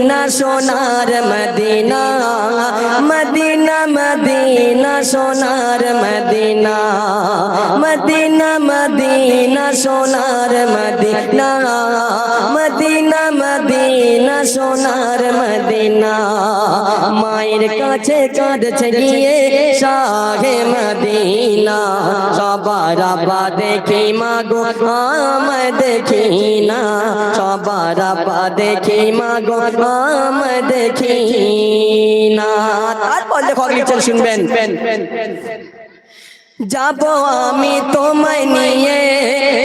Medina সোনার Medina, Medina Medina সোনার Medina, Medina Medina সোনার মদিনা, মদিনা মদিনা সোনার মদিনা। মায়ের কাছে কাঁদছে গিয়ে শাহে মদিনা, সবার আব্বা দেখি মাগো আমায় দেখি না, সবার আব্বা দেখি মাগো আমায় দেখি না। তারপর লেখক লিখছেন শুনবেন, যাব আমি তোমায় নিয়ে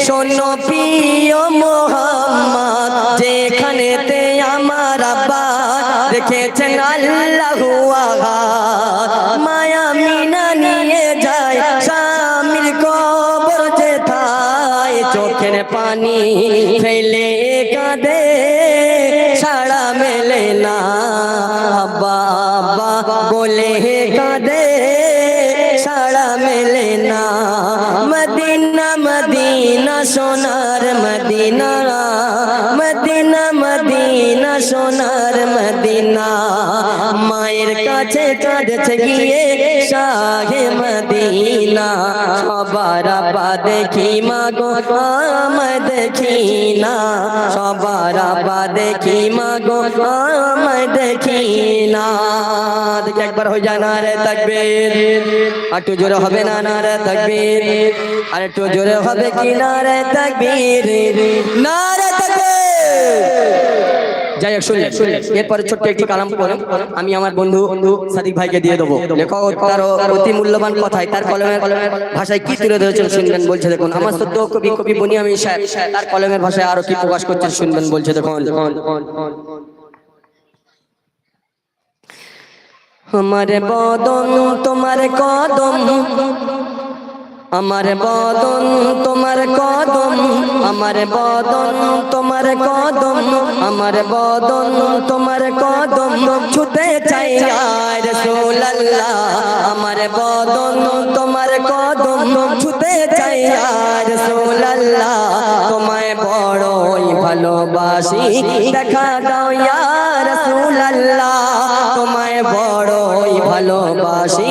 শোনো প্রিয় মোহাম্মদ, যেখানেতে আমার আব্বা রেখেছেন আল্লাহু আহাদ। মায়া মিনা নিয়ে যায় স্বামীর কবর যেথায়, চোখের পানি ফেলে কাঁদে সাড়া মেলে না, আব্বা আব্বা বলে কাঁদে সাড়া মেলে না। মদিনা মদিনা সোনার মদিনা, মদিনা মদিনা সোনার মদিনা। মায়ের কাছে কাঁদছে গিয়ে শাহে মদিনা, সবার আব্বা দেখি মাগো আমায় দেখি না, সবার আব্বা দেখি মাগো আমায় দেখি না। দেখি একবার হয়ে যায় না রে তাকবীর, একটু জোরে হবে না না রে তাকবীর, আর একটু জোরে হবে কি না রে তাকবীর, না রে তাকবীর। যাই হোক শুনলেন, এরপরে ছোট্ট একটি কালাম করে আমি আমার বন্ধু সাদিক ভাইকে দিয়ে দেবো। লেখক তার অতি মূল্যবান কথায় তার কলমের ভাষায় কি তুলে ধরেছেন শুনবেন। বলছে দেখুন, আমার সদ্য কবি কবি বুনিয়ামিন সাহেব তার কলমের ভাষায় আরো কি প্রকাশ করছেন শুনবেন। বলছে দেখুন, আমার বদন তোমার কদম, আমার বদন তোমার কদম, আমার বদন তোমার কদম, আমার বদন তোমার কদম ছুতে চাই ইয়া রাসূলুল্লাহ, আমার বদন তোমার কদম ছুতে চাই ইয়া রাসূলুল্লাহ। তোমায় বড়ই ভালোবাসি দেখা দাও ইয়া রাসূলুল্লাহ, তোমায় বড়ই ভালোবাসি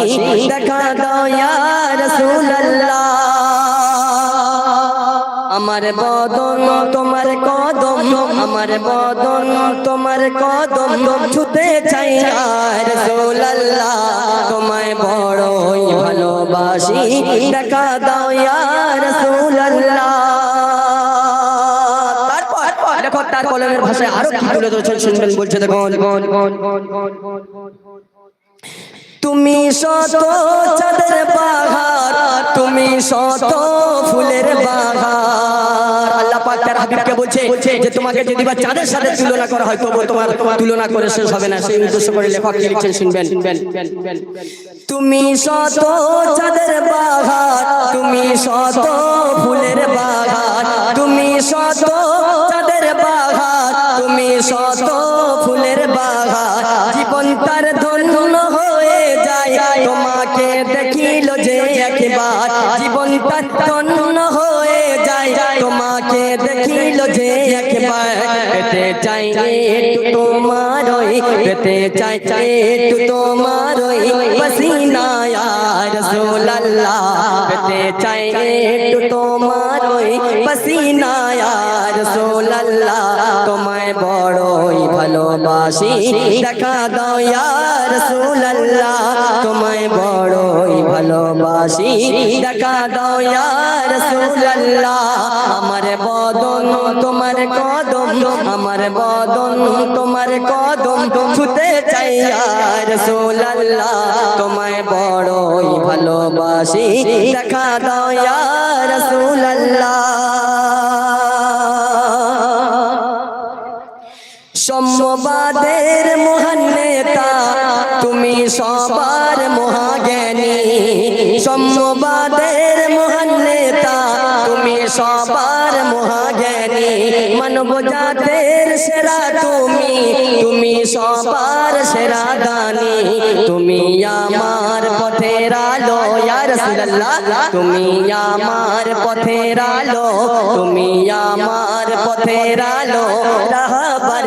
দেখা দাও ইয়া রাসূলুল্লাহ। আমার বদন তোমার কদম, আমার বদন তোমার কদম ছুতে চাই ইয়া রাসূলুল্লাহ, তোমায় বড়ই ভালোবাসি দেখা দাও ইয়া রাসূলুল্লাহ। তারপর লেখক তার কলমের ভাষায় আরো কি তুলে ধরেছেন শুনবেন। বলছে দেখুন, তুমি শত চাঁদের বাহার, তুমি শত ফুলের বাহার। আল্লাহ পাক তার হাবিবকে বলছে যে তোমাকে যদি বা চাঁদের সাথে তুলনা করা হয় তবু তোমার তুলনা করে শেষ হবে না। সেই উদ্দেশ্য করে লেখক লিখছেন শুনবেন, তুমি শত চাঁদের বাহার, তুমি শত ফুলের বাহার, তুমি শত চাঁদের বাহার, তুমি শত ফুলের বাহার। জীবন তার ধন্য হয়ে যায় তোমাকে দেখিল যে একবার, জীবন তার ধন্য হয়ে যায় তোমাকে দেখিল যে একবার। পেতে চাই একটু তোমারই, পেতে চাই একটু তোমারই পসিনা ইয়া রাসূলুল্লাহ, পেতে চাই একটু তোমারই পসিনা ইয়া রাসূলুল্লাহ। তোমায় বড়ই ভালোবাসি দেখা দাও ইয়া রাসূলুল্লাহ, তোমায় বড়ই ভালোবাসি দেখা দাও ইয়া রাসূলুল্লাহ। আমার বদন তোমার কদম, আমার বদন তোমার কদম ছুতে চাই ইয়া রাসূলুল্লাহ, তোমায় বড়ই ভালোবাসি দেখা দাও ইয়া রাসূলুল্লাহ। সম্যবাদের মহান নেতা তুমি সবার মহাজ্ঞানী, সম্যবাদের মহান নেতা তুমি সবার মহাজ্ঞানী। মানব জাতের সেরা তুমি, তুমি সবার সেরা দানী। তুমি আমার পথের আলো ইয়া রাসূলুল্লাহ, তুমি আমার পথের আলো, তুমি আমার পথের আলো রাহবার।